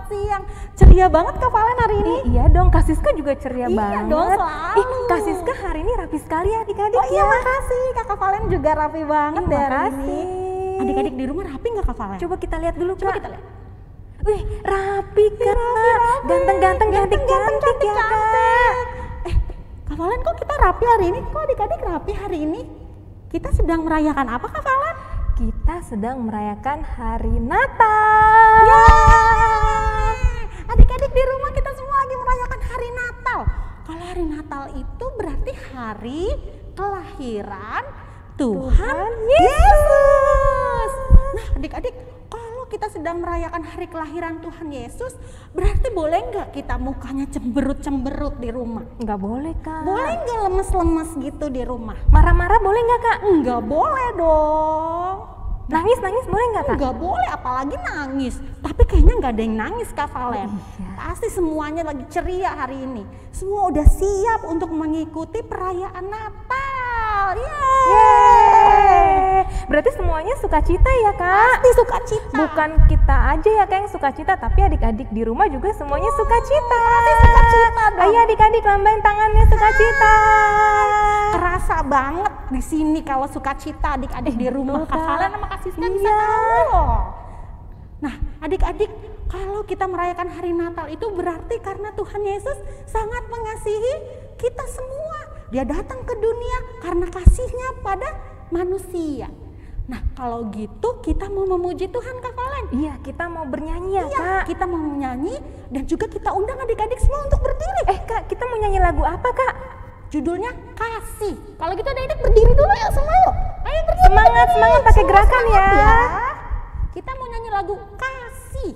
siang. Ceria banget Kak Valen hari ini. Iya dong, Kak Siska juga ceria banget. Iya dong, selalu. Kak Siska hari ini rapi sekali ya adik-adik Oh iya, makasih. Kakak Valen juga rapi banget deh hari ini. Makasih. Adik-adik di rumah rapi nggak Kak Valen? Coba kita lihat dulu, Coba Kak. kita lihat. Wih, rapi Kak. Ganteng-ganteng, cantik-cantik ya Kak. Kak Valen, kok kita rapi hari ini? Kok adik-adik rapi hari ini? Kita sedang merayakan apa Kak Valen? Kita sedang merayakan hari Natal. Adik-adik di rumah kita semua lagi merayakan hari Natal. Kalau hari Natal itu berarti hari kelahiran Tuhan Yesus. Nah adik-adik, kalau kita sedang merayakan hari kelahiran Tuhan Yesus, berarti boleh nggak kita mukanya cemberut-cemberut di rumah? Nggak boleh Kak. Boleh nggak lemes-lemes gitu di rumah? Marah-marah boleh nggak Kak? Nggak boleh dong. Nangis-nangis boleh nggak Kak? Nggak boleh, apalagi nangis. Tapi kayaknya nggak ada yang nangis Kak Valen. Iya. Pasti semuanya lagi ceria hari ini. Semua udah siap untuk mengikuti perayaan Natal. Yeay. Berarti semuanya sukacita ya Kak? Pasti sukacita. Bukan kita aja ya Kak yang sukacita, tapi adik-adik di rumah juga semuanya sukacita. Pasti sukacita dong. Ayo adik-adik lambain tangannya sukacita. Terasa banget di sini kalau sukacita adik-adik di rumah. betul, Kak Kak. Valen sama Kak Siska bisa Iya. tahu loh. Nah adik-adik, kalau kita merayakan hari Natal itu berarti karena Tuhan Yesus sangat mengasihi kita semua. Dia datang ke dunia karena kasihnya pada manusia. Nah kalau gitu kita mau memuji Tuhan Kak Valen. Iya, kita mau bernyanyi ya Iya, Kak. kita mau menyanyi dan juga kita undang adik-adik semua untuk berdiri. Kak, kita mau nyanyi lagu apa Kak? Judulnya Kasih. Kalau gitu adik-adik berdiri dulu ya semua yuk. Ayo berdiri. Semangat, semangat pakai Semua gerakan semangat ya. Kita mau nyanyi lagu Kasih.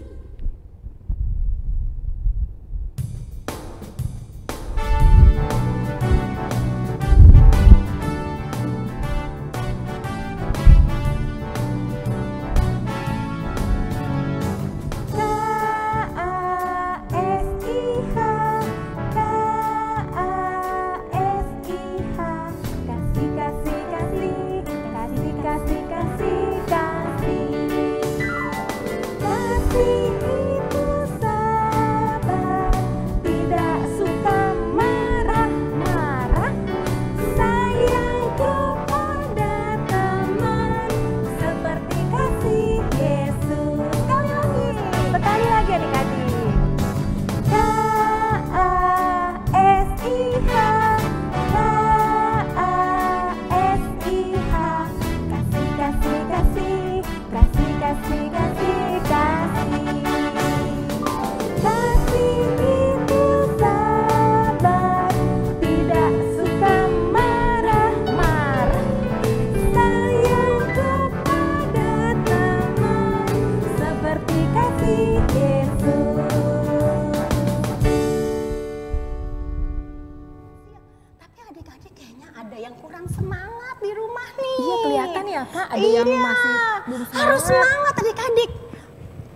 Ada yang masih belum semangat. Harus semangat adik-adik.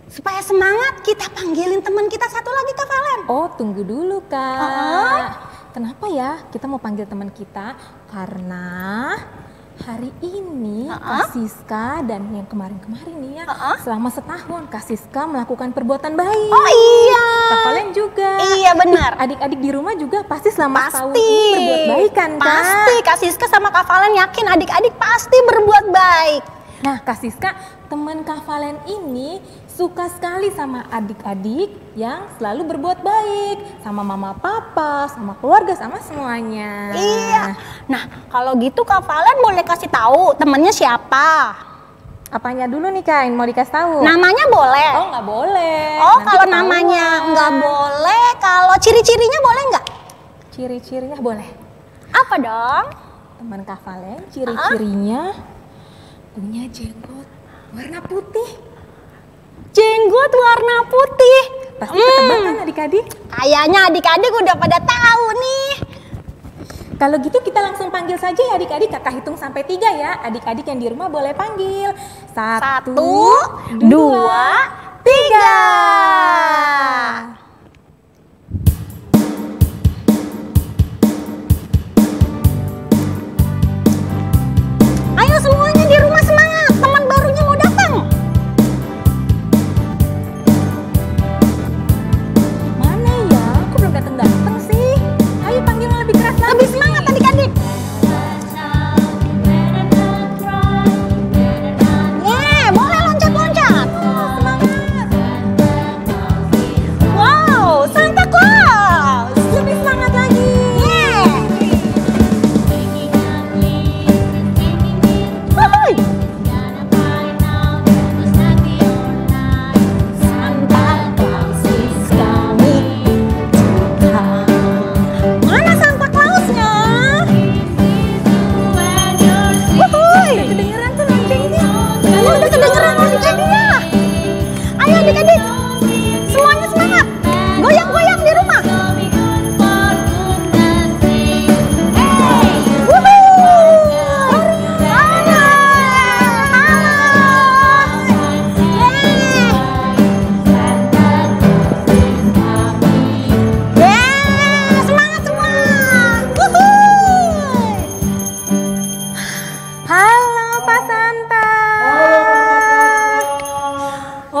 Supaya semangat kita panggilin teman kita satu lagi Kak Valen. Oh tunggu dulu Kak. Kenapa ya kita mau panggil teman kita? Karena hari ini Kak Siska dan yang kemarin-kemarin nih ya, selama setahun Kak Siska melakukan perbuatan baik. Oh iya. Kak Valen juga. Iya benar. Adik-adik di rumah juga pasti selama setahun ini berbuat baik kan Kak? Pasti Kak Siska sama Kak Valen yakin adik-adik pasti berbuat baik. Nah Kak Siska, teman Kak Valen ini suka sekali sama adik-adik yang selalu berbuat baik. Sama mama papa, sama keluarga, sama semuanya. Iya. Nah kalau gitu Kak Valen boleh kasih tahu temannya siapa? Apanya dulu nih Kak, mau dikasih tahu? Namanya boleh? Oh nggak boleh. Oh Nanti kalau ketahuan. namanya nggak boleh, kalau ciri-cirinya boleh nggak? Ciri-cirinya boleh. Apa dong? Teman Kak Valen, ciri-cirinya punya jenggot warna putih. Jenggot warna putih. Pasti ketebak kan adik-adik? Kayaknya adik-adik udah pada tahu nih. Kalau gitu kita langsung panggil saja ya adik-adik. Kakak hitung sampai 3 ya. Adik-adik yang di rumah boleh panggil. 1, 2, 3. Ayo semuanya di rumah semangat, teman barunya mau datang.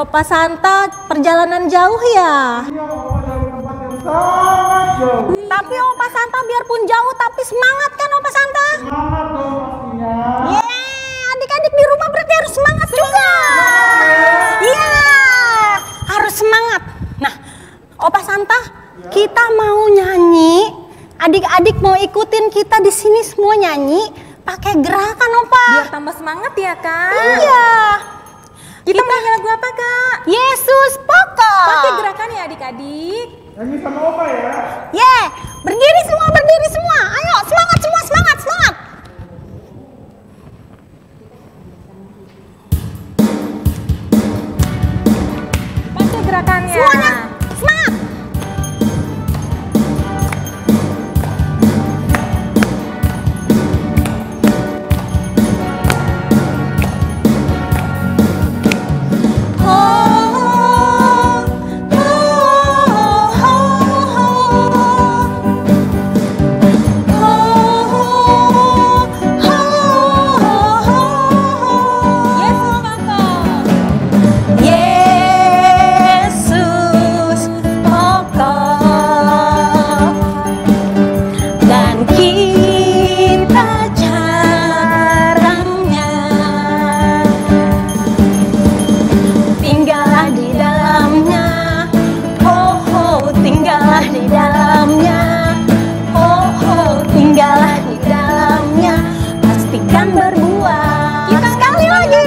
Opa Santa perjalanan jauh ya? Iya, Opa dari tempat yang sangat jauh. Tapi Opa Santa biarpun jauh tapi semangat kan Opa Santa? Semangat dong pastinya. Yeay, adik-adik di rumah berarti harus semangat juga. Iya, harus semangat. Nah, Opa Santa, kita mau nyanyi. Adik-adik mau ikutin kita di sini semua nyanyi pakai gerakan Opa. Biar tambah semangat ya Kak. Iya. Kita mau nyanyi lagu apa Kak? Yesus pokok. Pakai gerakan ya adik-adik. Nyanyi sama Opa ya. Ye, berdiri semua, berdiri semua. Ayo, semangat semua, semangat, semangat. Pakai gerakannya. Semuanya, semangat. Yesus pokok dan kita jarangnya tinggallah di dalamnya, oh, oh tinggallah di dalamnya, oh, oh tinggallah di dalamnya, pastikan berbuah. Kita sekali lagi.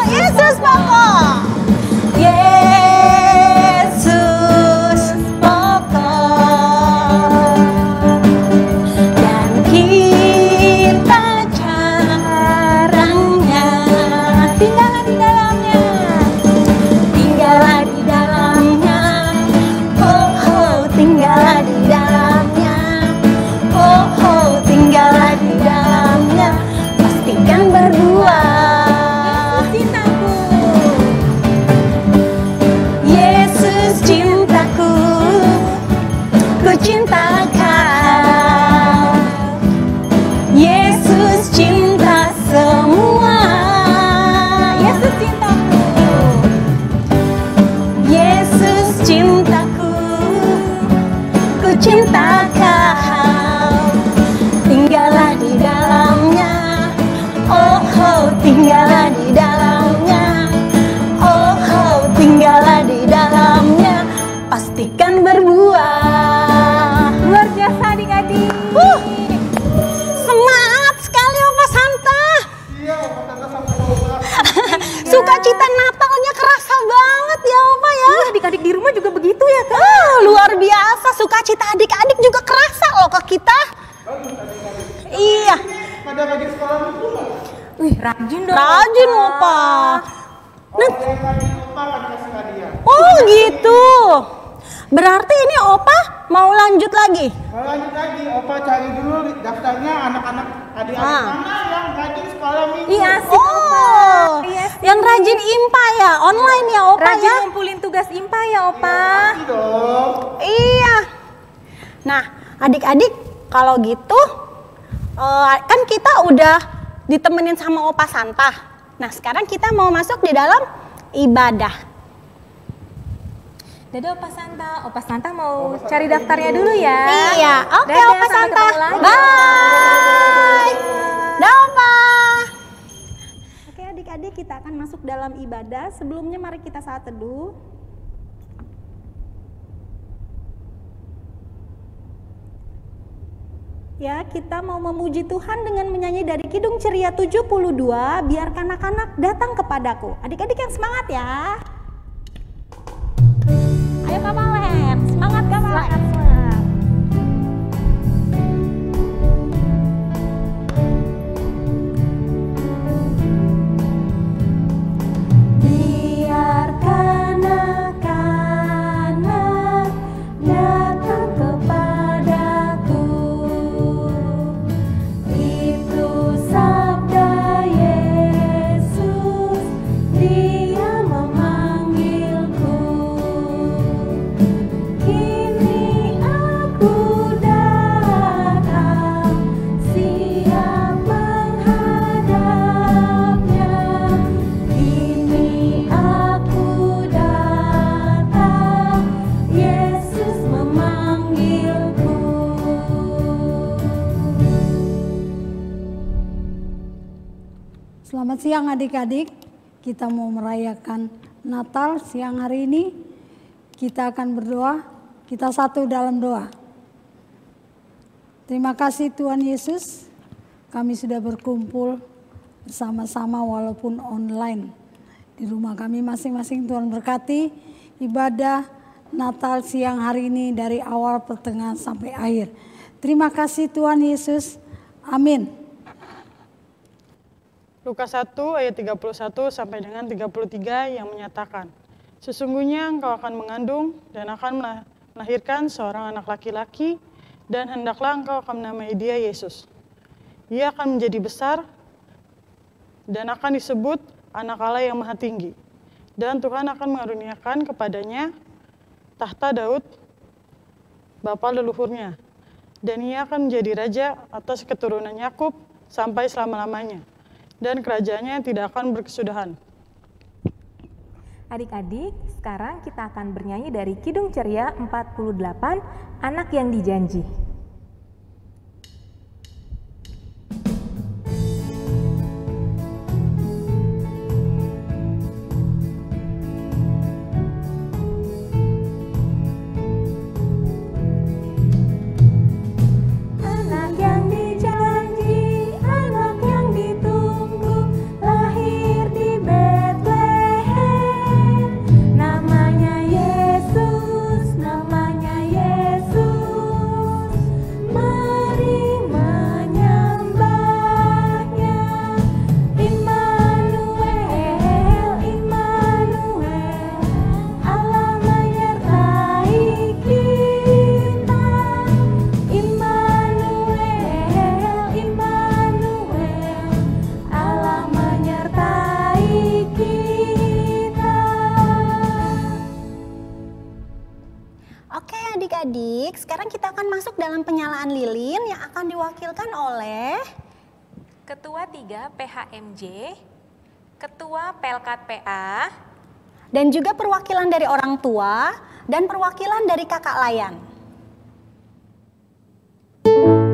Yesus pokok. Yesus pokok dan kita jarangnya tinggallah di dalamnya, tinggallah di dalamnya, oh, oh tinggallah di dalamnya, oh, oh tinggallah di dalamnya, pastikan berbuah. Cintaku. Yesus cintaku, ku cinta kau. Yesus cinta semua. Yesus cintaku, Yesus cintaku, ku cinta kau. Tinggallah di dalamnya, oh, oh tinggallah di dalamnya, oh, oh tinggallah di dalamnya, pastikan berbuah. Luar biasa adik-adik. Semangat sekali Opa Santa. Iya, Opa Santa sama Opa. Sukacita Natalnya kerasa banget ya Opa ya. Iya, adik-adik di rumah juga begitu ya Kak. Luar biasa, sukacita adik-adik juga kerasa loh ke kita. Bagus adik-adik. Iya, Pada rajin sekolah itu nggak? Wih, rajin dong. rajin Opa. Orang yang rajin Opa akan kasih hadiah. Oh gitu. Berarti ini Opa mau lanjut lagi. Mau lanjut lagi, Opa cari dulu daftarnya anak-anak adik-adik mana yang rajin sekolah minggu. Iya, asik Opa. Oh, Iya, yang rajin IMPA ya, online ya Opa Rajin ya. ngumpulin tugas IMPA ya Opa. Pasti dong. Iya. Nah, adik-adik kalau gitu kan kita udah ditemenin sama Opa Santa. Nah, sekarang kita mau masuk di dalam ibadah. Dadah Opa Santa. Opa Santa mau cari daftarnya dulu ya. Iya, oke Dadah, Opa sampai Santa. ketemu lagi. Bye. Dah Opa. Oke adik-adik, kita akan masuk dalam ibadah. Sebelumnya mari kita saat teduh. Ya, kita mau memuji Tuhan dengan menyanyi dari Kidung Ceria 72, Biar Kanak-kanak Datang Kepadaku. Adik-adik yang semangat ya. Ayo Kak Valen, semangat Kak Valen. Biar kanak-kanak datang kepadaku, itu sabda Yesus, Dia memanggilku. Selamat siang adik-adik. Kita mau merayakan Natal siang hari ini. Kita akan berdoa. Kita satu dalam doa. Terima kasih Tuhan Yesus. Kami sudah berkumpul bersama-sama walaupun online. Di rumah kami masing-masing. Tuhan berkati ibadah Natal siang hari ini dari awal pertengahan sampai akhir. Terima kasih Tuhan Yesus. Amin. Lukas 1 ayat 31 sampai dengan 33 yang menyatakan, sesungguhnya engkau akan mengandung dan akan melahirkan seorang anak laki-laki, dan hendaklah engkau akan menamai dia Yesus. Ia akan menjadi besar dan akan disebut Anak Allah yang Maha Tinggi. Dan Tuhan akan mengaruniakan kepadanya tahta Daud, bapa leluhurnya. Dan ia akan menjadi raja atas keturunan Yakub sampai selama-lamanya. Dan kerajaannya tidak akan berkesudahan. Adik-adik, sekarang kita akan bernyanyi dari Kidung Ceria 48, Anak yang Dijanji. Adik-adik, sekarang kita akan masuk dalam penyalaan lilin yang akan diwakilkan oleh Ketua 3 PHMJ, Ketua Pelkat PA, dan juga perwakilan dari orang tua dan perwakilan dari kakak layan. Oh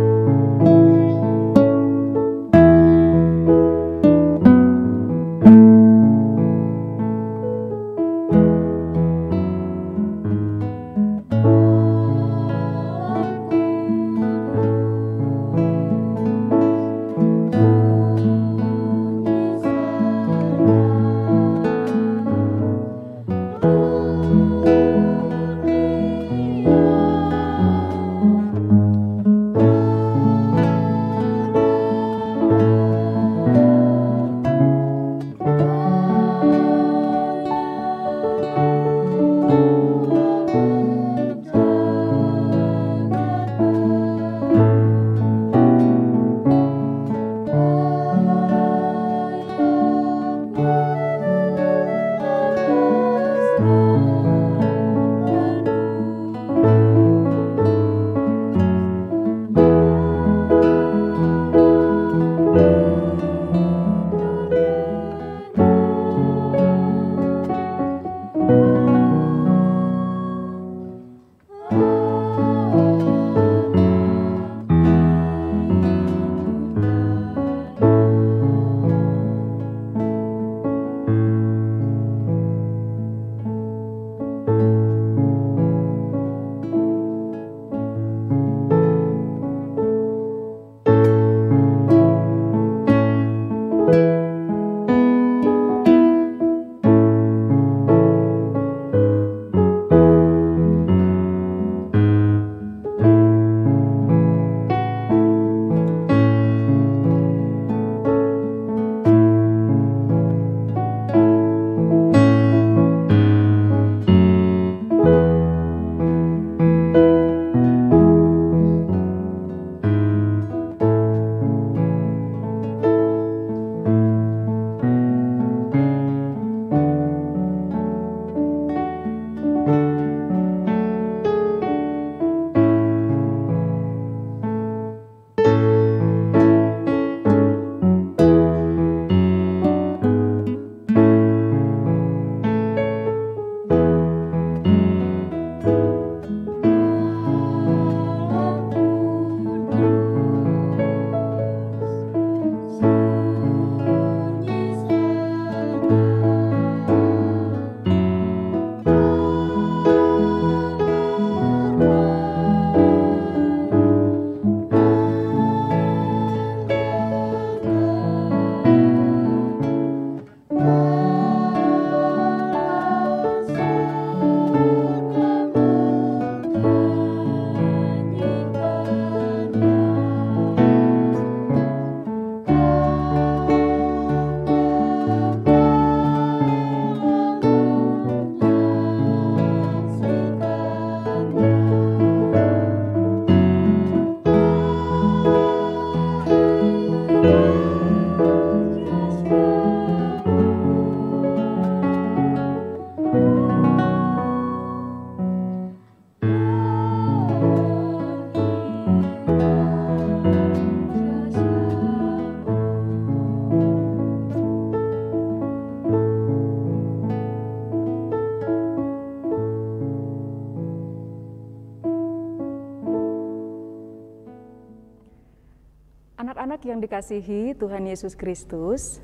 Anak-anak yang dikasihi Tuhan Yesus Kristus,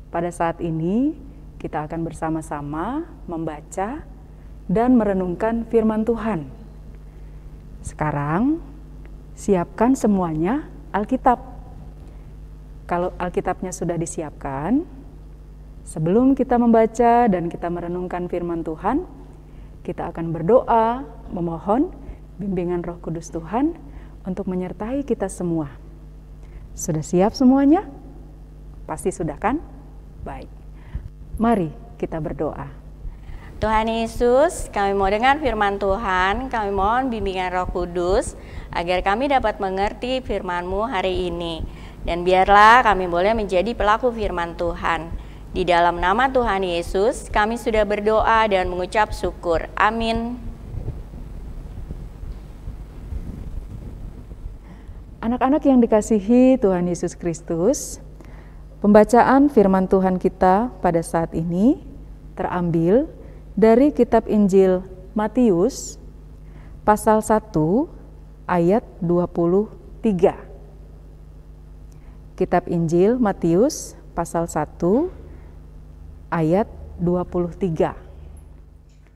pada saat ini kita akan bersama-sama membaca dan merenungkan firman Tuhan. Sekarang, siapkan semuanya Alkitab. Kalau Alkitabnya sudah disiapkan, sebelum kita membaca dan kita merenungkan firman Tuhan, kita akan berdoa, memohon bimbingan Roh Kudus Tuhan untuk menyertai kita semua. Sudah siap semuanya? Pasti sudah kan? Baik. Mari kita berdoa. Tuhan Yesus, kami mau dengar firman Tuhan, kami mohon bimbingan Roh Kudus agar kami dapat mengerti firman-Mu hari ini. Dan biarlah kami boleh menjadi pelaku firman Tuhan. Di dalam nama Tuhan Yesus, kami sudah berdoa dan mengucap syukur. Amin. Anak-anak yang dikasihi Tuhan Yesus Kristus, pembacaan firman Tuhan kita pada saat ini terambil dari kitab Injil Matius pasal 1 ayat 23. Kitab Injil Matius pasal 1 ayat 23.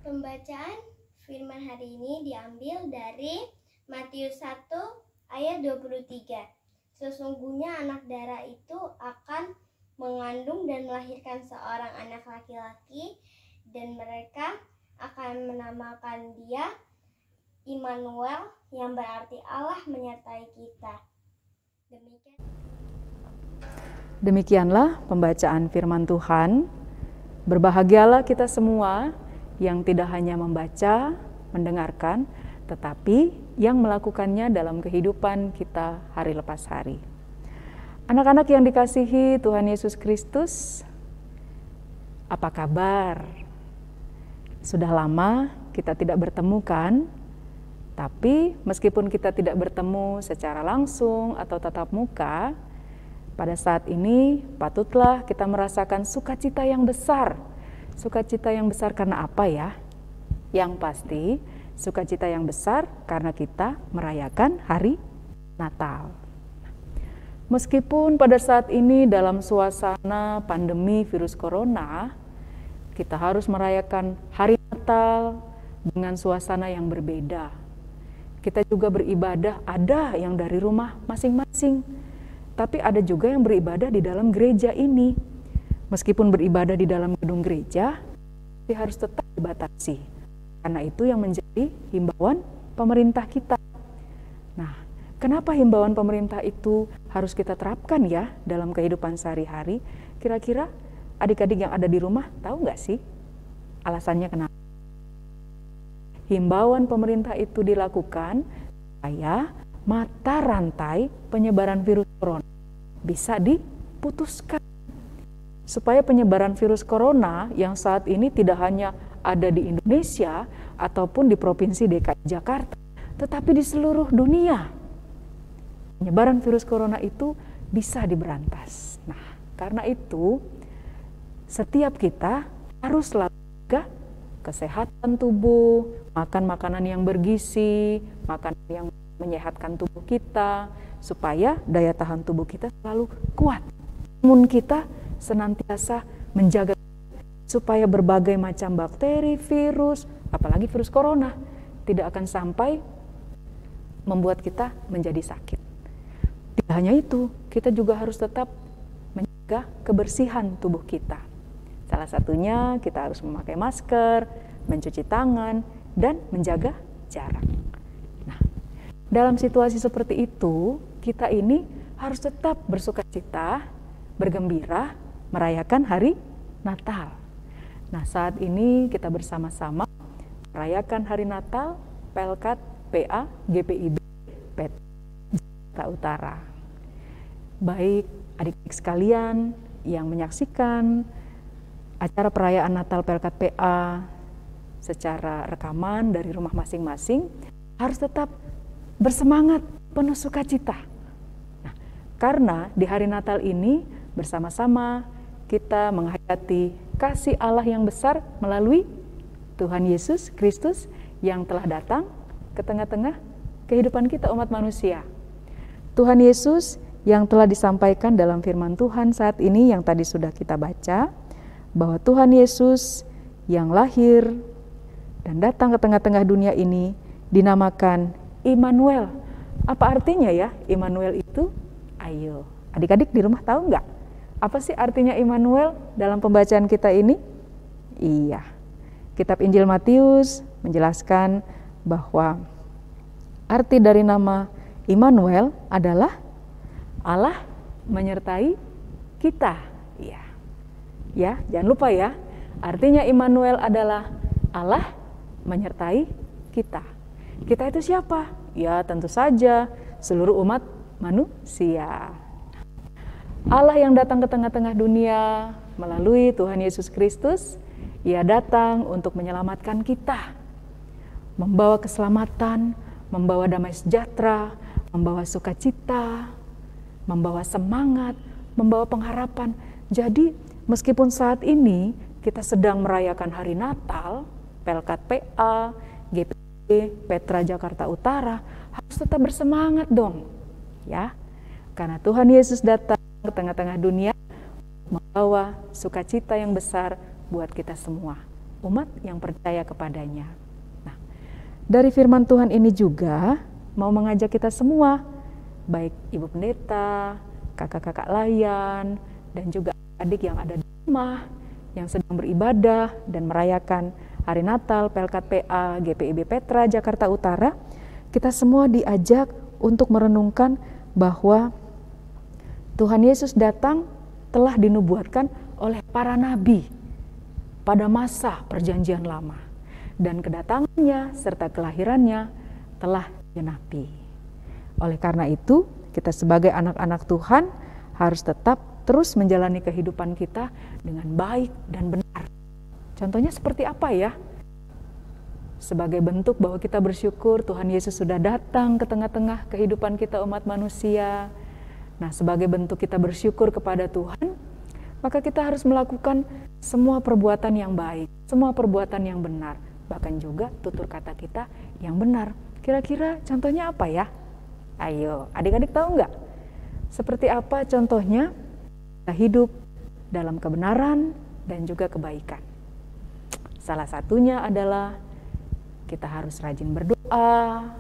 Pembacaan firman hari ini diambil dari Matius 1 ayat 23. Sesungguhnya anak darah itu akan mengandung dan melahirkan seorang anak laki-laki, dan mereka akan menamakan dia Immanuel, yang berarti Allah menyertai kita. Demikianlah pembacaan firman Tuhan. Berbahagialah kita semua yang tidak hanya membaca, mendengarkan, tetapi yang melakukannya dalam kehidupan kita hari lepas hari. Anak-anak yang dikasihi Tuhan Yesus Kristus, apa kabar? Sudah lama kita tidak bertemu kan? Tapi meskipun kita tidak bertemu secara langsung atau tatap muka, pada saat ini patutlah kita merasakan sukacita yang besar. Sukacita yang besar karena apa ya? Yang pasti, sukacita yang besar karena kita merayakan hari Natal. Meskipun pada saat ini dalam suasana pandemi virus corona, kita harus merayakan hari Natal dengan suasana yang berbeda. Kita juga beribadah, ada yang dari rumah masing-masing, tapi ada juga yang beribadah di dalam gereja ini. Meskipun beribadah di dalam gedung gereja, tapi harus tetap dibatasi. Karena itu yang menjadi himbauan pemerintah kita. Nah, kenapa himbauan pemerintah itu harus kita terapkan ya dalam kehidupan sehari-hari? Kira-kira adik-adik yang ada di rumah tahu nggak sih alasannya kenapa? Himbauan pemerintah itu dilakukan supaya mata rantai penyebaran virus corona bisa diputuskan. Supaya penyebaran virus corona yang saat ini tidak hanya ada di Indonesia ataupun di Provinsi DKI Jakarta, tetapi di seluruh dunia. Penyebaran virus corona itu bisa diberantas. Nah, karena itu setiap kita harus selalu jaga kesehatan tubuh, makan makanan yang bergizi, makanan yang menyehatkan tubuh kita, supaya daya tahan tubuh kita selalu kuat. Imun kita senantiasa menjaga supaya berbagai macam bakteri, virus, apalagi virus corona, tidak akan sampai membuat kita menjadi sakit. Tidak hanya itu, kita juga harus tetap menjaga kebersihan tubuh kita. Salah satunya kita harus memakai masker, mencuci tangan, dan menjaga jarak. Nah, dalam situasi seperti itu, kita ini harus tetap bersukacita, bergembira, merayakan hari Natal. Nah, saat ini kita bersama-sama merayakan hari Natal Pelkat PA GPIB PT Jakarta Utara. Baik adik-adik sekalian yang menyaksikan acara perayaan Natal Pelkat PA secara rekaman dari rumah masing-masing harus tetap bersemangat, penuh sukacita. Nah, karena di hari Natal ini bersama-sama kita menghayati kasih Allah yang besar melalui Tuhan Yesus Kristus yang telah datang ke tengah-tengah kehidupan kita umat manusia. Tuhan Yesus yang telah disampaikan dalam firman Tuhan saat ini yang tadi sudah kita baca, bahwa Tuhan Yesus yang lahir dan datang ke tengah-tengah dunia ini dinamakan Immanuel. Apa artinya ya Immanuel itu? Ayo, adik-adik di rumah tahu nggak? Apa sih artinya Immanuel dalam pembacaan kita ini? Iya, kitab Injil Matius menjelaskan bahwa arti dari nama Immanuel adalah Allah menyertai kita. Iya. Ya, jangan lupa ya. Artinya Immanuel adalah Allah menyertai kita. Kita itu siapa? Ya, tentu saja seluruh umat manusia. Allah yang datang ke tengah-tengah dunia melalui Tuhan Yesus Kristus, Ia datang untuk menyelamatkan kita, membawa keselamatan, membawa damai sejahtera, membawa sukacita, membawa semangat, membawa pengharapan. Jadi meskipun saat ini kita sedang merayakan hari Natal, Pelkat PA, GPIB, Petra Jakarta Utara, harus tetap bersemangat dong, ya. Karena Tuhan Yesus datang ke tengah-tengah dunia membawa sukacita yang besar buat kita semua, umat yang percaya kepadanya. Nah, dari firman Tuhan ini juga mau mengajak kita semua, baik Ibu Pendeta, kakak-kakak layan, dan juga adik yang ada di rumah, yang sedang beribadah dan merayakan hari Natal, Pelkat PA, GPIB Petra Jakarta Utara, kita semua diajak untuk merenungkan bahwa Tuhan Yesus datang telah dinubuatkan oleh para nabi pada masa perjanjian lama, dan kedatangannya serta kelahirannya telah genapi. Oleh karena itu, kita sebagai anak-anak Tuhan harus tetap terus menjalani kehidupan kita dengan baik dan benar. Contohnya seperti apa ya? Sebagai bentuk bahwa kita bersyukur Tuhan Yesus sudah datang ke tengah-tengah kehidupan kita umat manusia. Nah, sebagai bentuk kita bersyukur kepada Tuhan, maka kita harus melakukan semua perbuatan yang baik, semua perbuatan yang benar, bahkan juga tutur kata kita yang benar. Kira-kira contohnya apa ya? Ayo, adik-adik tahu nggak? Seperti apa contohnya? Kita hidup dalam kebenaran dan juga kebaikan. Salah satunya adalah kita harus rajin berdoa,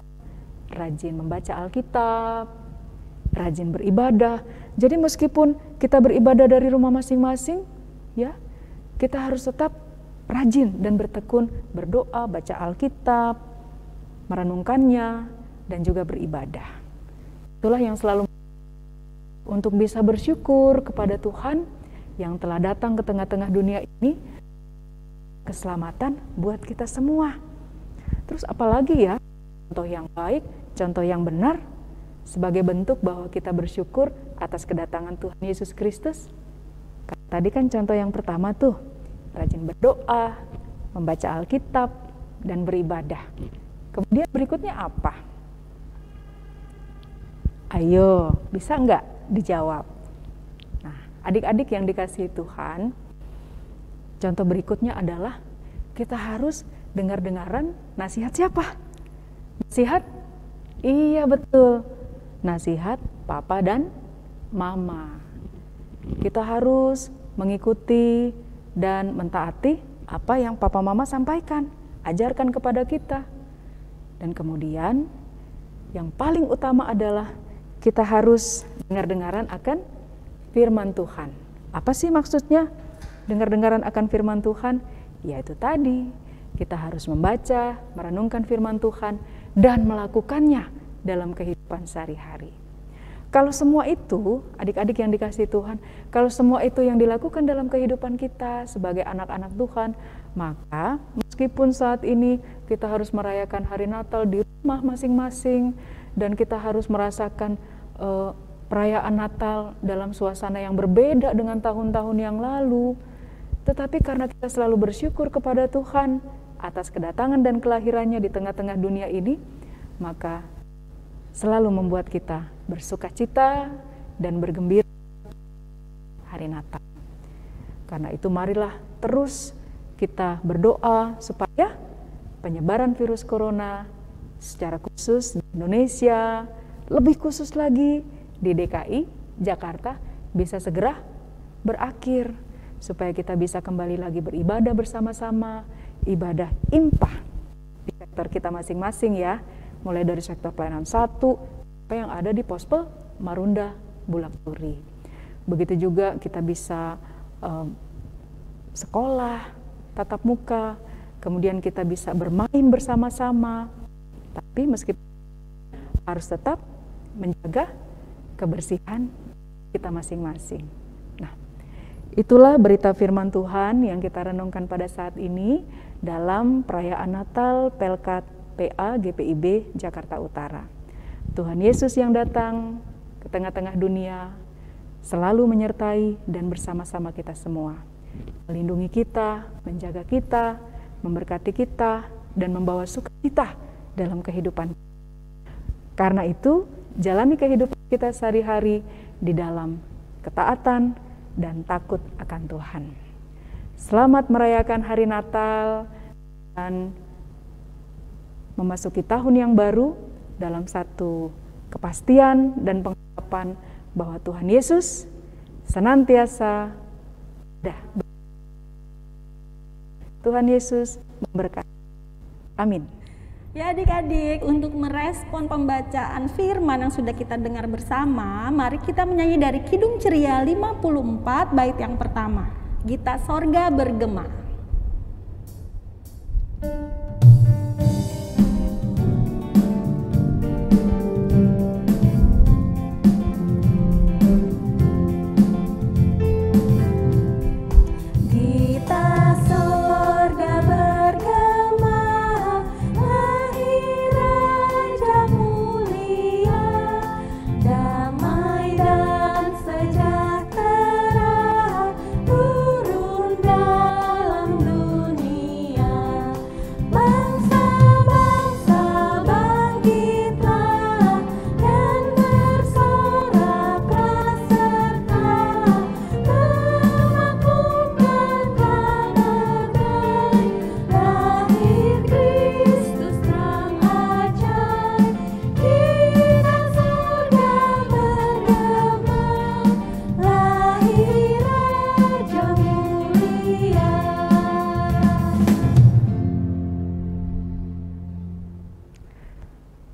rajin membaca Alkitab, rajin beribadah. Jadi meskipun kita beribadah dari rumah masing-masing, ya, kita harus tetap rajin dan bertekun berdoa, baca Alkitab, merenungkannya, dan juga beribadah. Itulah yang selalu untuk bisa bersyukur kepada Tuhan yang telah datang ke tengah-tengah dunia ini, keselamatan buat kita semua. Terus apalagi ya, contoh yang baik, contoh yang benar, sebagai bentuk bahwa kita bersyukur atas kedatangan Tuhan Yesus Kristus. Tadi kan contoh yang pertama tuh, rajin berdoa, membaca Alkitab, dan beribadah. Kemudian berikutnya apa? Ayo, bisa nggak dijawab? Nah, adik-adik yang dikasihi Tuhan, contoh berikutnya adalah kita harus dengar-dengaran nasihat siapa? Nasihat? Iya betul, nasihat papa dan mama. Kita harus mengikuti dan mentaati apa yang papa mama sampaikan, ajarkan kepada kita. Dan kemudian yang paling utama adalah kita harus dengar-dengaran akan firman Tuhan. Apa sih maksudnya dengar-dengaran akan firman Tuhan? Yaitu tadi, kita harus membaca, merenungkan firman Tuhan, dan melakukannya dalam kehidupan sehari-hari. Kalau semua itu, adik-adik yang dikasihi Tuhan, kalau semua itu yang dilakukan dalam kehidupan kita sebagai anak-anak Tuhan, maka meskipun saat ini kita harus merayakan hari Natal di rumah masing-masing, dan kita harus merasakan perayaan Natal dalam suasana yang berbeda dengan tahun-tahun yang lalu, tetapi karena kita selalu bersyukur kepada Tuhan atas kedatangan dan kelahirannya di tengah-tengah dunia ini, maka selalu membuat kita bersukacita dan bergembira hari Natal. Karena itu marilah terus kita berdoa supaya penyebaran virus corona secara khusus di Indonesia, lebih khusus lagi di DKI Jakarta bisa segera berakhir, supaya kita bisa kembali lagi beribadah bersama-sama, ibadah impah di sektor kita masing-masing ya, mulai dari sektor pelayanan 1 sampai yang ada di Pospel Marunda Bulak Turi. Begitu juga kita bisa sekolah tatap muka, kemudian kita bisa bermain bersama-sama, tapi meskipun harus tetap menjaga kebersihan kita masing-masing. Nah, itulah berita firman Tuhan yang kita renungkan pada saat ini dalam perayaan Natal Pelkat PA GPIB Jakarta Utara. Tuhan Yesus yang datang ke tengah-tengah dunia selalu menyertai dan bersama-sama kita semua, melindungi kita, menjaga kita, memberkati kita, dan membawa sukacita dalam kehidupan. Karena itu, jalani kehidupan kita sehari-hari di dalam ketaatan dan takut akan Tuhan. Selamat merayakan hari Natal dan memasuki tahun yang baru dalam satu kepastian dan pengharapan bahwa Tuhan Yesus senantiasa ada. Tuhan Yesus memberkati. Amin. Ya adik-adik, untuk merespon pembacaan firman yang sudah kita dengar bersama, mari kita menyanyi dari Kidung Ceria 54 bait yang pertama, Gita Sorga Bergema.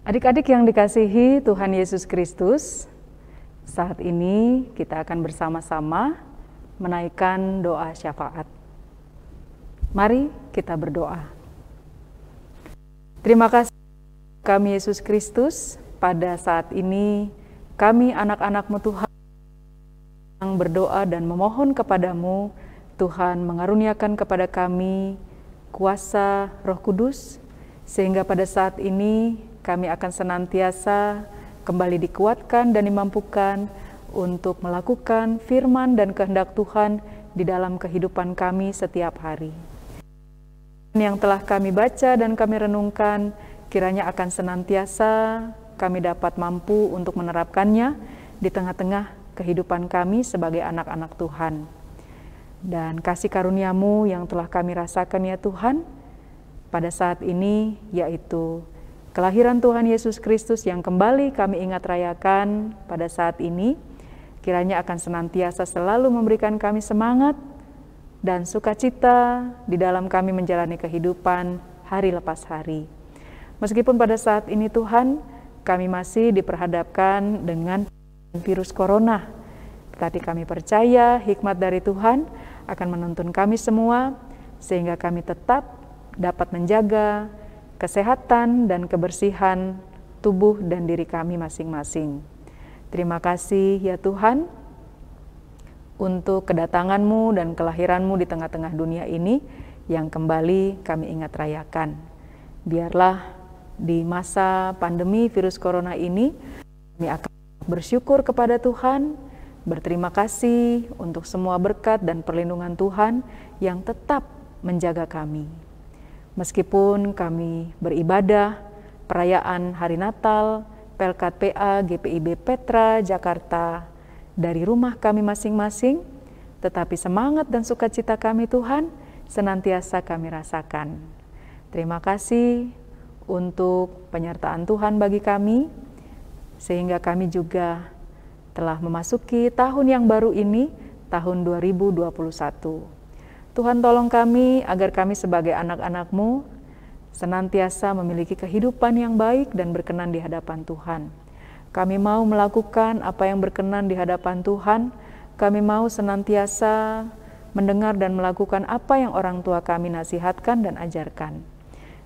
Adik-adik yang dikasihi Tuhan Yesus Kristus, saat ini kita akan bersama-sama menaikkan doa syafaat. Mari kita berdoa. Terima kasih kami Yesus Kristus, pada saat ini kami anak-anak-Mu Tuhan yang berdoa dan memohon kepadamu, Tuhan mengaruniakan kepada kami kuasa Roh Kudus, sehingga pada saat ini kami akan senantiasa kembali dikuatkan dan dimampukan untuk melakukan firman dan kehendak Tuhan di dalam kehidupan kami setiap hari. Yang telah kami baca dan kami renungkan, kiranya akan senantiasa kami dapat mampu untuk menerapkannya di tengah-tengah kehidupan kami sebagai anak-anak Tuhan. Dan kasih karunia-Mu yang telah kami rasakan ya Tuhan, pada saat ini yaitu kelahiran Tuhan Yesus Kristus yang kembali kami ingat rayakan pada saat ini, kiranya akan senantiasa selalu memberikan kami semangat dan sukacita di dalam kami menjalani kehidupan hari lepas hari. Meskipun pada saat ini Tuhan, kami masih diperhadapkan dengan virus corona, tetapi kami percaya hikmat dari Tuhan akan menuntun kami semua, sehingga kami tetap dapat menjaga kesehatan dan kebersihan tubuh dan diri kami masing-masing. Terima kasih ya Tuhan untuk kedatangan-Mu dan kelahiran-Mu di tengah-tengah dunia ini yang kembali kami ingat rayakan. Biarlah di masa pandemi virus corona ini kami akan bersyukur kepada Tuhan, berterima kasih untuk semua berkat dan perlindungan Tuhan yang tetap menjaga kami. Meskipun kami beribadah perayaan Hari Natal, Pelkat PA GPIB Petra Jakarta dari rumah kami masing-masing, tetapi semangat dan sukacita kami Tuhan senantiasa kami rasakan. Terima kasih untuk penyertaan Tuhan bagi kami, sehingga kami juga telah memasuki tahun yang baru ini, tahun 2021. Tuhan tolong kami agar kami sebagai anak-anak-Mu senantiasa memiliki kehidupan yang baik dan berkenan di hadapan Tuhan. Kami mau melakukan apa yang berkenan di hadapan Tuhan. Kami mau senantiasa mendengar dan melakukan apa yang orang tua kami nasihatkan dan ajarkan.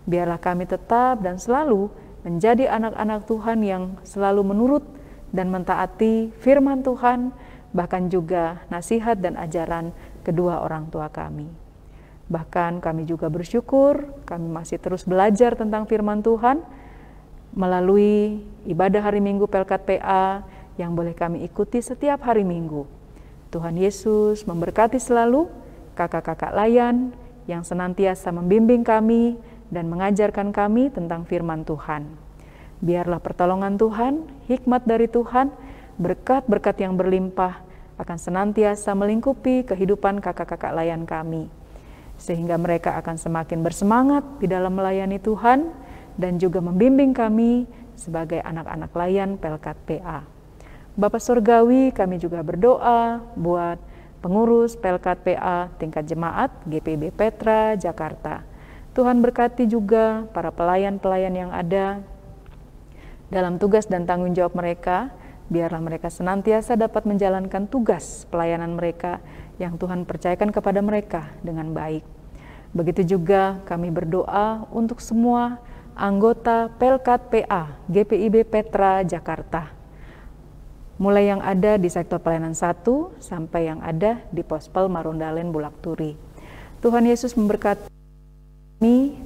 Biarlah kami tetap dan selalu menjadi anak-anak Tuhan yang selalu menurut dan mentaati firman Tuhan, bahkan juga nasihat dan ajaran kedua orang tua kami. Bahkan kami juga bersyukur, kami masih terus belajar tentang firman Tuhan melalui ibadah hari Minggu Pelkat PA yang boleh kami ikuti setiap hari Minggu. Tuhan Yesus memberkati selalu kakak-kakak layan yang senantiasa membimbing kami dan mengajarkan kami tentang firman Tuhan. Biarlah pertolongan Tuhan, hikmat dari Tuhan, berkat-berkat yang berlimpah akan senantiasa melingkupi kehidupan kakak-kakak layan kami, sehingga mereka akan semakin bersemangat di dalam melayani Tuhan dan juga membimbing kami sebagai anak-anak layan Pelkat PA. Bapak Surgawi, kami juga berdoa buat pengurus Pelkat PA tingkat jemaat GPIB Petra, Jakarta. Tuhan berkati juga para pelayan-pelayan yang ada dalam tugas dan tanggung jawab mereka. Biarlah mereka senantiasa dapat menjalankan tugas pelayanan mereka yang Tuhan percayakan kepada mereka dengan baik. Begitu juga kami berdoa untuk semua anggota Pelkat PA GPIB Petra, Jakarta. Mulai yang ada di sektor pelayanan 1 sampai yang ada di Pospel Marundalen Bulak Turi. Tuhan Yesus memberkati kami,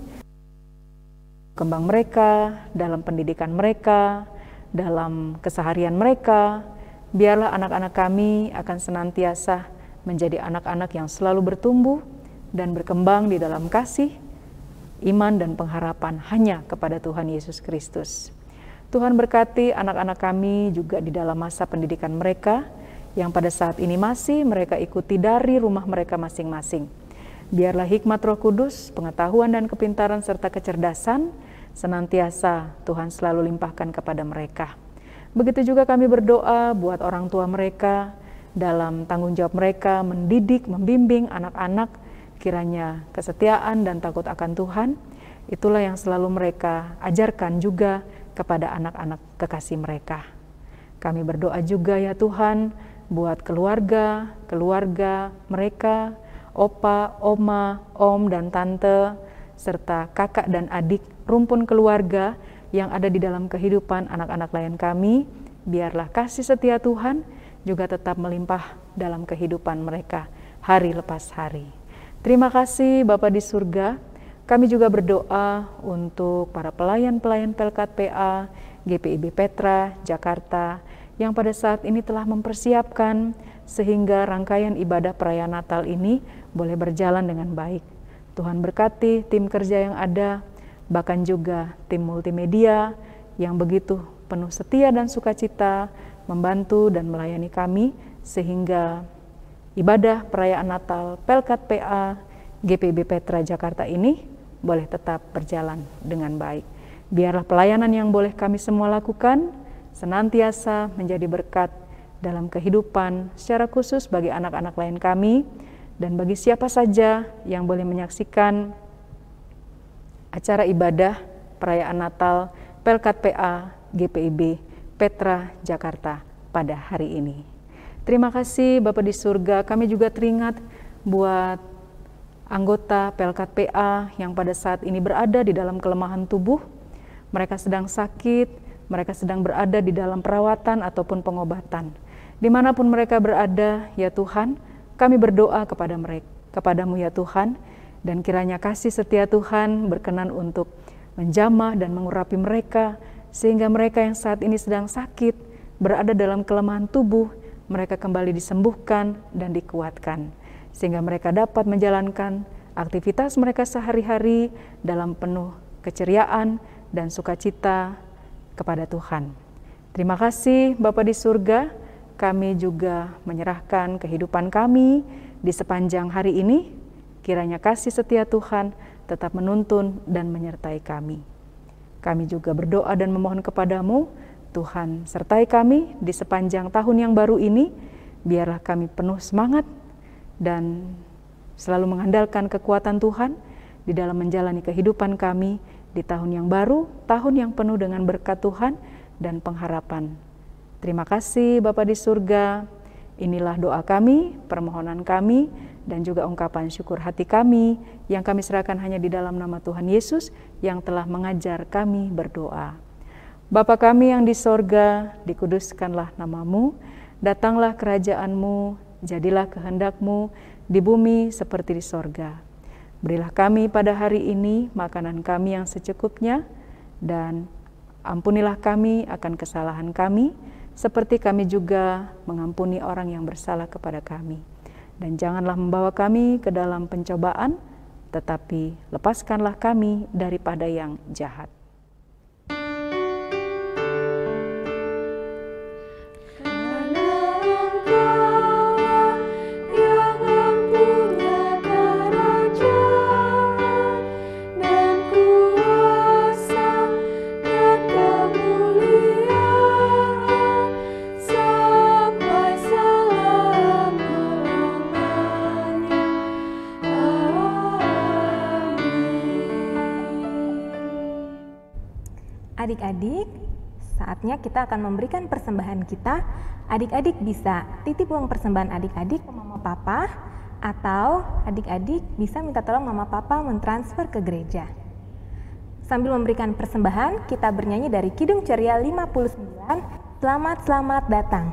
kembang mereka, dalam pendidikan mereka, dalam keseharian mereka. Biarlah anak-anak kami akan senantiasa menjadi anak-anak yang selalu bertumbuh dan berkembang di dalam kasih, iman dan pengharapan hanya kepada Tuhan Yesus Kristus. Tuhan berkati anak-anak kami juga di dalam masa pendidikan mereka yang pada saat ini masih mereka ikuti dari rumah mereka masing-masing. Biarlah hikmat Roh Kudus, pengetahuan dan kepintaran serta kecerdasan senantiasa Tuhan selalu limpahkan kepada mereka. Begitu juga kami berdoa buat orang tua mereka dalam tanggung jawab mereka mendidik, membimbing anak-anak, kiranya kesetiaan dan takut akan Tuhan, itulah yang selalu mereka ajarkan juga kepada anak-anak kekasih mereka. Kami berdoa juga ya Tuhan buat keluarga mereka, opa, oma, om dan tante, serta kakak dan adik, rumpun keluarga yang ada di dalam kehidupan anak-anak layan kami. Biarlah kasih setia Tuhan juga tetap melimpah dalam kehidupan mereka hari lepas hari. Terima kasih Bapa di surga. Kami juga berdoa untuk para pelayan-pelayan Pelkat PA GPIB Petra, Jakarta, yang pada saat ini telah mempersiapkan sehingga rangkaian ibadah perayaan Natal ini boleh berjalan dengan baik. Tuhan berkati tim kerja yang ada, bahkan juga tim multimedia yang begitu penuh setia dan sukacita membantu dan melayani kami, sehingga ibadah perayaan Natal Pelkat PA GPIB Petra Jakarta ini boleh tetap berjalan dengan baik. Biarlah pelayanan yang boleh kami semua lakukan senantiasa menjadi berkat dalam kehidupan secara khusus bagi anak-anak lain kami dan bagi siapa saja yang boleh menyaksikan acara ibadah perayaan Natal Pelkat PA GPIB Petra Jakarta pada hari ini. Terima kasih Bapa di surga. Kami juga teringat buat anggota Pelkat PA yang pada saat ini berada di dalam kelemahan tubuh. Mereka sedang sakit, mereka sedang berada di dalam perawatan ataupun pengobatan. Dimanapun mereka berada, ya Tuhan, kami berdoa kepada mereka, kepadamu ya Tuhan, dan kiranya kasih setia Tuhan berkenan untuk menjamah dan mengurapi mereka, sehingga mereka yang saat ini sedang sakit, berada dalam kelemahan tubuh, mereka kembali disembuhkan dan dikuatkan, sehingga mereka dapat menjalankan aktivitas mereka sehari-hari dalam penuh keceriaan dan sukacita kepada Tuhan. Terima kasih Bapa di surga, kami juga menyerahkan kehidupan kami di sepanjang hari ini, kiranya kasih setia Tuhan tetap menuntun dan menyertai kami. Kami juga berdoa dan memohon kepadamu, Tuhan, sertai kami di sepanjang tahun yang baru ini. Biarlah kami penuh semangat dan selalu mengandalkan kekuatan Tuhan di dalam menjalani kehidupan kami di tahun yang baru, tahun yang penuh dengan berkat Tuhan dan pengharapan. Terima kasih Bapa di surga. Inilah doa kami, permohonan kami, dan juga ungkapan syukur hati kami yang kami serahkan hanya di dalam nama Tuhan Yesus yang telah mengajar kami berdoa. Bapa kami yang di sorga, dikuduskanlah namamu, datanglah kerajaan-Mu, jadilah kehendak-Mu di bumi seperti di sorga. Berilah kami pada hari ini makanan kami yang secukupnya, dan ampunilah kami akan kesalahan kami, seperti kami juga mengampuni orang yang bersalah kepada kami. Dan janganlah membawa kami ke dalam pencobaan, tetapi lepaskanlah kami daripada yang jahat. Adik-adik, saatnya kita akan memberikan persembahan kita. Adik-adik bisa titip uang persembahan adik-adik ke mama papa, atau adik-adik bisa minta tolong mama papa mentransfer ke gereja. Sambil memberikan persembahan, kita bernyanyi dari Kidung Ceria 59, Selamat Selamat Datang.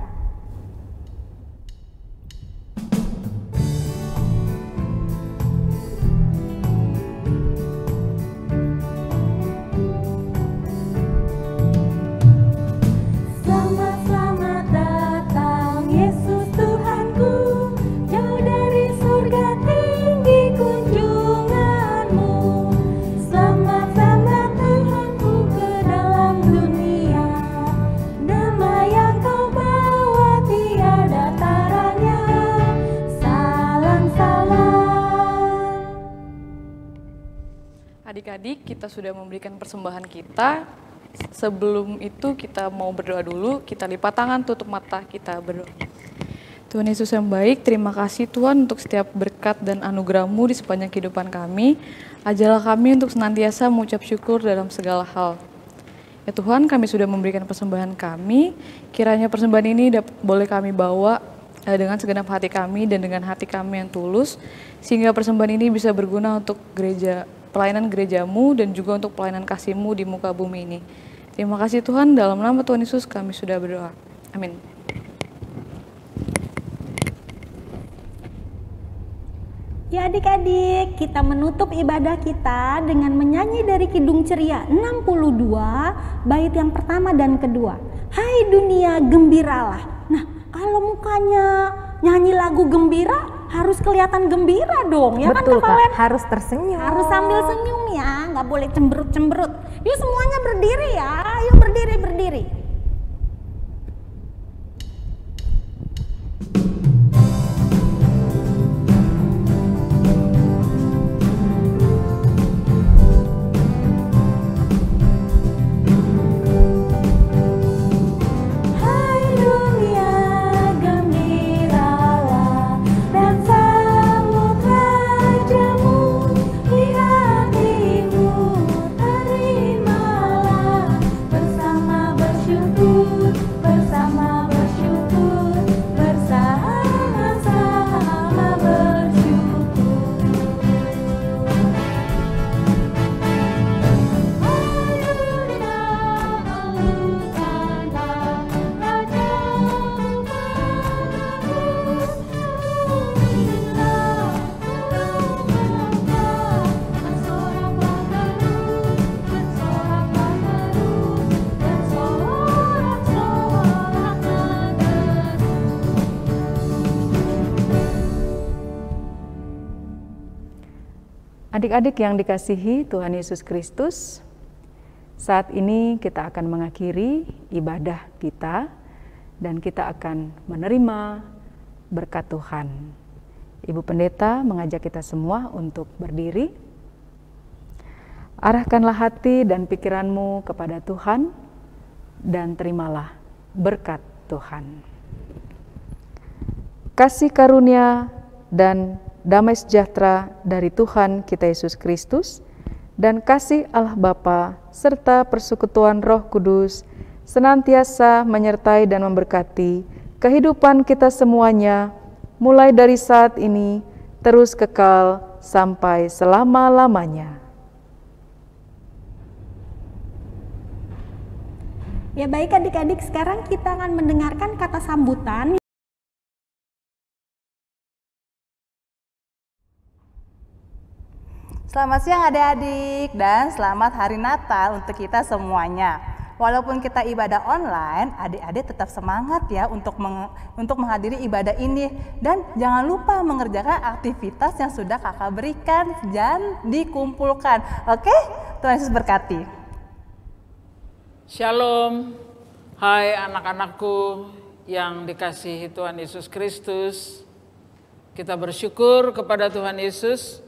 Adik-adik, kita sudah memberikan persembahan kita. Sebelum itu kita mau berdoa dulu. Kita lipat tangan, tutup mata, kita berdoa. Tuhan Yesus yang baik, terima kasih Tuhan untuk setiap berkat dan anugerah-Mu di sepanjang kehidupan kami. Ajarlah kami untuk senantiasa mengucap syukur dalam segala hal. Ya Tuhan, kami sudah memberikan persembahan kami. Kiranya persembahan ini boleh kami bawa dengan segenap hati kami dan dengan hati kami yang tulus, sehingga persembahan ini bisa berguna untuk pelayanan gereja-Mu dan juga untuk pelayanan kasih-Mu di muka bumi ini. Terima kasih Tuhan, dalam nama Tuhan Yesus kami sudah berdoa. Amin. Ya adik-adik, kita menutup ibadah kita dengan menyanyi dari Kidung Ceria 62, bait yang pertama dan kedua. Hai dunia gembiralah. Nah, kalau mukanya nyanyi lagu gembira, harus kelihatan gembira dong, ya. Betul, kan kalian? Harus tersenyum. Harus sambil senyum ya, nggak boleh cemberut-cemberut. Yuk semuanya berdiri ya, yuk berdiri. Adik-adik yang dikasihi Tuhan Yesus Kristus, saat ini kita akan mengakhiri ibadah kita dan kita akan menerima berkat Tuhan. Ibu Pendeta mengajak kita semua untuk berdiri. Arahkanlah hati dan pikiranmu kepada Tuhan. dan terimalah berkat Tuhan. Kasih karunia dan damai sejahtera dari Tuhan kita Yesus Kristus dan kasih Allah Bapa serta persekutuan Roh Kudus senantiasa menyertai dan memberkati kehidupan kita semuanya mulai dari saat ini terus kekal sampai selama-lamanya. Ya baik adik-adik, sekarang kita akan mendengarkan kata sambutan. Selamat siang adik-adik dan selamat hari Natal untuk kita semuanya. Walaupun kita ibadah online, adik-adik tetap semangat ya untuk menghadiri ibadah ini. Dan jangan lupa mengerjakan aktivitas yang sudah kakak berikan dan dikumpulkan. Oke? Tuhan Yesus berkati. Shalom, hai anak-anakku yang dikasihi Tuhan Yesus Kristus. Kita bersyukur kepada Tuhan Yesus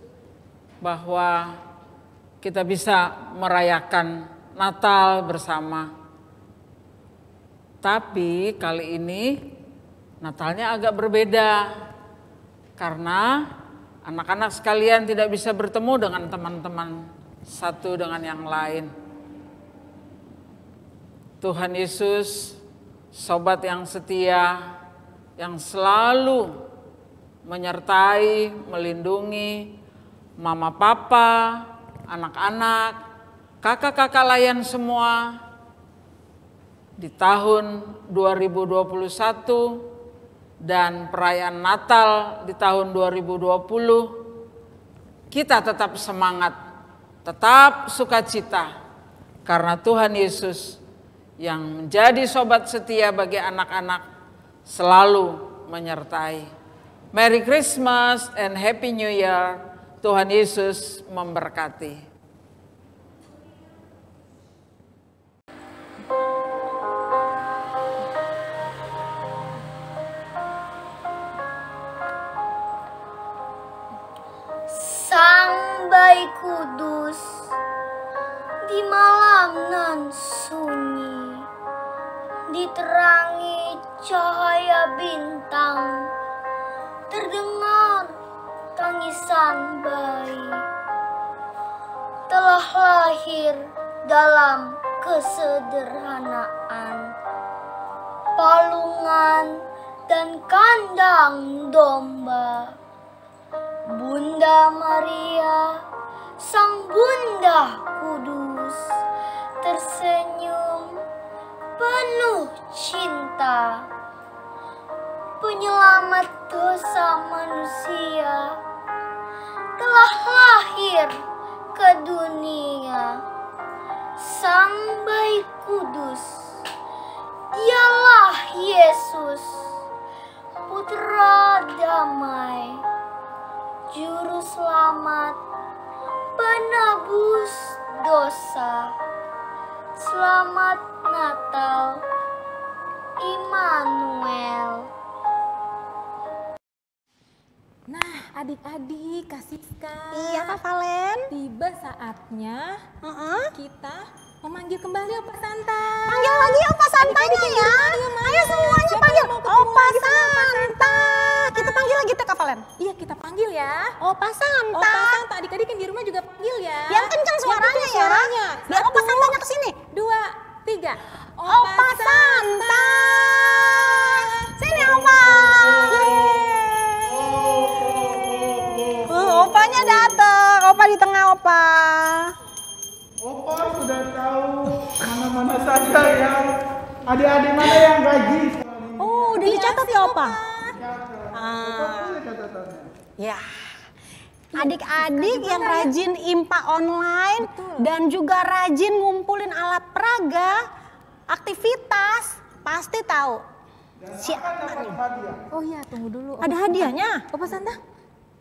bahwa kita bisa merayakan Natal bersama. Tapi kali ini Natalnya agak berbeda karena anak-anak sekalian tidak bisa bertemu dengan teman-teman satu dengan yang lain. Tuhan Yesus, sobat yang setia, yang selalu menyertai, melindungi mama papa, anak-anak, kakak-kakak layan semua di tahun 2021 dan perayaan Natal di tahun 2020, kita tetap semangat, tetap sukacita karena Tuhan Yesus yang menjadi sobat setia bagi anak-anak selalu menyertai. Merry Christmas and Happy New Year. Tuhan Yesus memberkati. Sang Bayi Kudus, di malam nan sunyi, diterangi cahaya bintang, terdengar tangisan bayi, telah lahir dalam kesederhanaan, palungan dan kandang domba. Bunda Maria, Sang Bunda Kudus, tersenyum penuh cinta, penyelamat dosa manusia, telah lahir ke dunia. Sang Bayi Kudus, dialah Yesus, Putra Damai, Juru Selamat, penebus dosa. Selamat Natal, Immanuel. Nah, adik-adik, Kak Siska. Iya, Kak Valen. Tiba saatnya kita memanggil kembali Opa Santa. Panggil lagi Opa Santanya ya. Ayo semuanya panggil Opa Santa. Kita panggil lagi tuh Kak Valen. Iya, kita panggil ya. Opa Santa. Opa Santa, adik-adik yang di rumah juga panggil ya. Yang kencang suaranya ya. Biar Opa Santanya kesini. 2, 3. Opa Santa. Sini Opa. Opanya datang. Opa di tengah Opa. Opa sudah tahu mana-mana saja yang adik-adik mana yang rajin. Oh, udah dicatat ya Opa? Ya. Adik-adik yang rajin IMPA online dan juga rajin ngumpulin alat peraga, aktivitas, pasti tahu siapa nih. Oh iya, tunggu dulu. Ada hadiahnya? Opa Santa,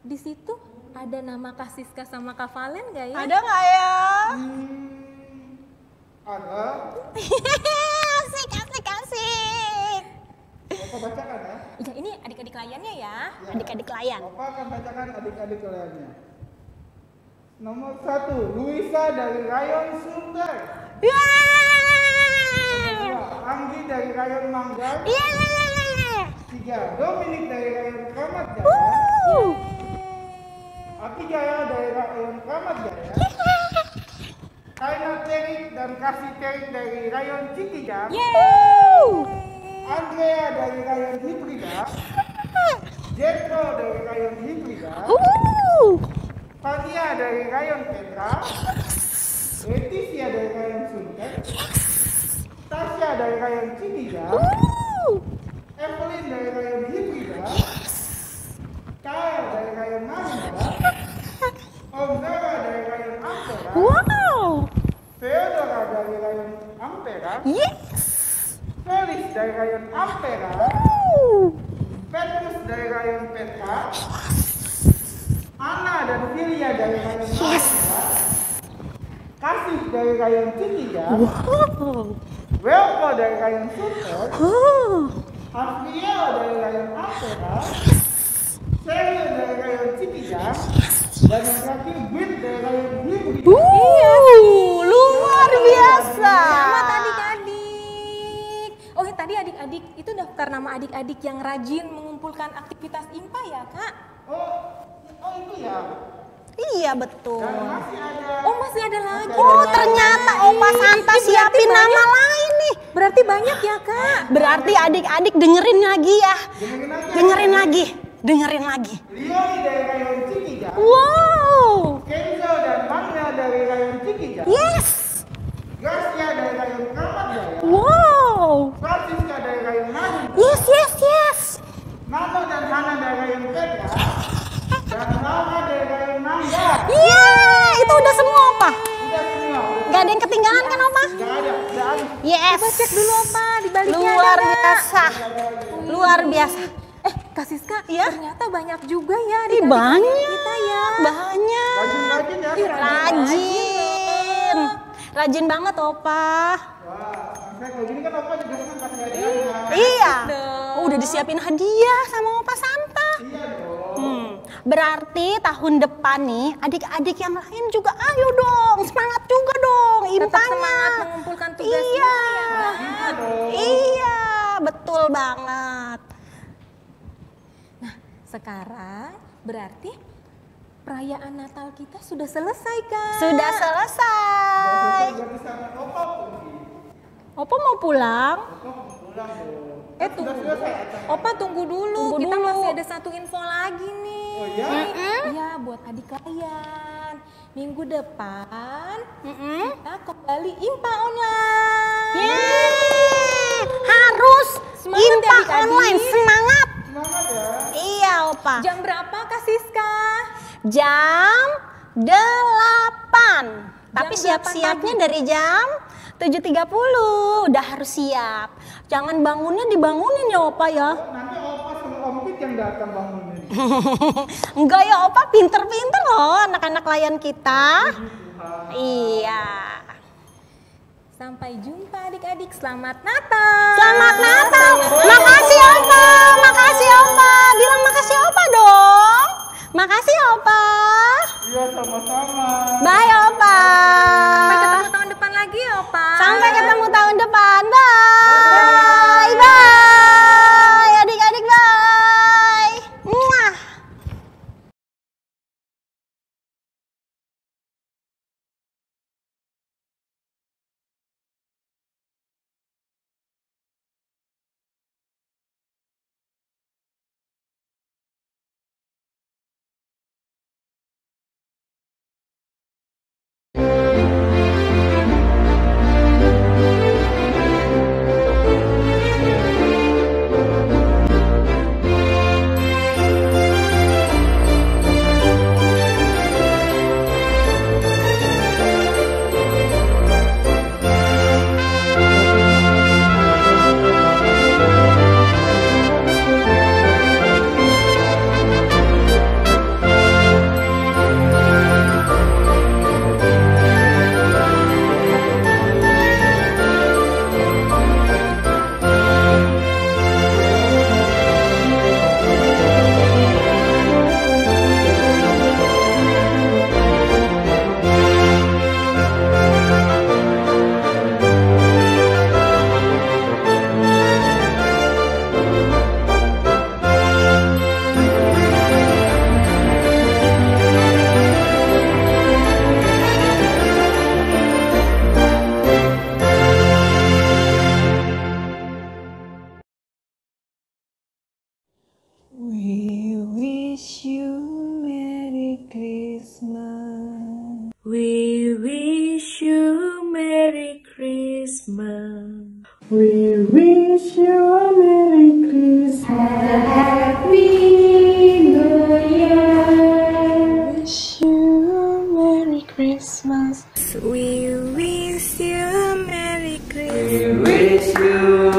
di situ ada nama Kak Siska sama Kak Valen nggak ya? Ada nggak ya? Ada. Asik. Opa bacakan ya. Iya, ini adik-adik layannya ya. Adik-adik layan. Opa akan bacakan adik-adik layannya. Nomor 1, Luisa dari Rayon Sumber. Yeay! Anggi dari Rayon Manggar. Iya, iya, iya, iya, iya. 3. Dominik dari Rayon Kramat Jaya. Aki Jaya dari Rayon Kramat Jaya. Kaina Terik dan Kasih Terik dari Rayon Cikijang. Andrea dari Rayon Hibrida. Jetro dari Rayon Hibrida. Fatia dari Rayon Petra. Leticia dari Rayon Sunter. Tasya dari Rayon Cikijang. Evelyn dari Rayon Hibrida. Kyle dari Rayon Marinda. Om Zara dari Rayon Ampera. Theodora dari Rayon Ampera. Felix dari Rayon Ampera. Petrus dari Rayon Petra. Anna dan Filia dari Rayon Marinda. Kasih dari Rayon Cikijang. Welko dari Rayon Sunter. Afriel dari Rayon Ampera. Seril dari Rayon Cikijang. Dan yang terakhir Wit dari Rayon Hibrida. Luar biasa. Selamat adik-adik. Oh, tadi adik-adik itu daftar nama adik-adik yang rajin mengumpulkan aktivitas IMPA ya, Kak? Oh itu ya. Iya betul. Dan masih ada. Oh, masih ada lagi. Oh, ternyata Opa Santa siapin nama lain nih. Berarti banyak ya, Kak? Berarti adik-adik dengerin lagi ya. Dengerin lagi. Dengerin lagi. Lioni dari Rayon Cikijang. Wow. Kenzo dan Mangga dari Rayon Cikijang. Yes. Gracia dari Rayon Kramat Jaya. Wow. Francisca dari Rayon Marinda. Yes, yes, yes. Nano dan Hana dari Rayon Petra. Dan Laura dari Rayon Mangga. Itu udah semua Opa. Udah semua. Gak ada yang ketinggalan kan Opa? Gak ada, udah habis. Yes. Coba cek dulu Opa, di baliknya Luar ada nggak? biasa. Luar biasa. Kak Siska, ternyata banyak juga ya Ih, adik-adik banyak. kita ya. Banyak. Rajin-rajin ya. Rajin. Rajin banget Opa. Wah, saya kalau gini kan Opa juga senang kasih hadiahnya. Iya. Oh, udah disiapin hadiah sama Opa Santa. Iya dong. Berarti tahun depan nih adik-adik yang lain juga ayo dong, semangat juga dong Tetap impanya. semangat mengumpulkan tugas Iya. ya, Kak. Iya, betul banget. Sekarang berarti perayaan Natal kita sudah selesai, Kak. Sudah selesai. Berarti sama Opa pergi. Opa mau pulang? Pulang dong. Tunggu. Opa tunggu dulu. Kita masih ada satu info lagi nih. Oh iya? Iya, buat adik kalian. Minggu depan kita kembali IMPA online. Yeay, harus Semangat ya, IMPA adik-adik. online, semangat. Semangat ya. Iya Opa. Jam berapa, Kak Siska? Jam 8. Tapi Jam 8 siap-siapnya dari jam 7.30. Udah harus siap. Jangan bangunnya dibangunin ya Opa ya. Nanti Opa sama Om Pit yang datang bangunin. Enggak ya Opa, pinter-pinter loh anak-anak layan kita. Iya. Sampai jumpa adik-adik. Selamat Natal. Selamat Natal. Makasih Opa. Makasih Opa. Bilang makasih Opa dong. Makasih Opa. Iya sama-sama. Bye Opa. Sampai ketemu tahun depan lagi ya, Opa. Sampai ketemu tahun depan. Bye. Bye. Christmas. We wish you Merry Christmas. We wish you a Merry Christmas. And a Happy New Year. Wish you a Merry Christmas. We wish you a Merry Christmas. We wish you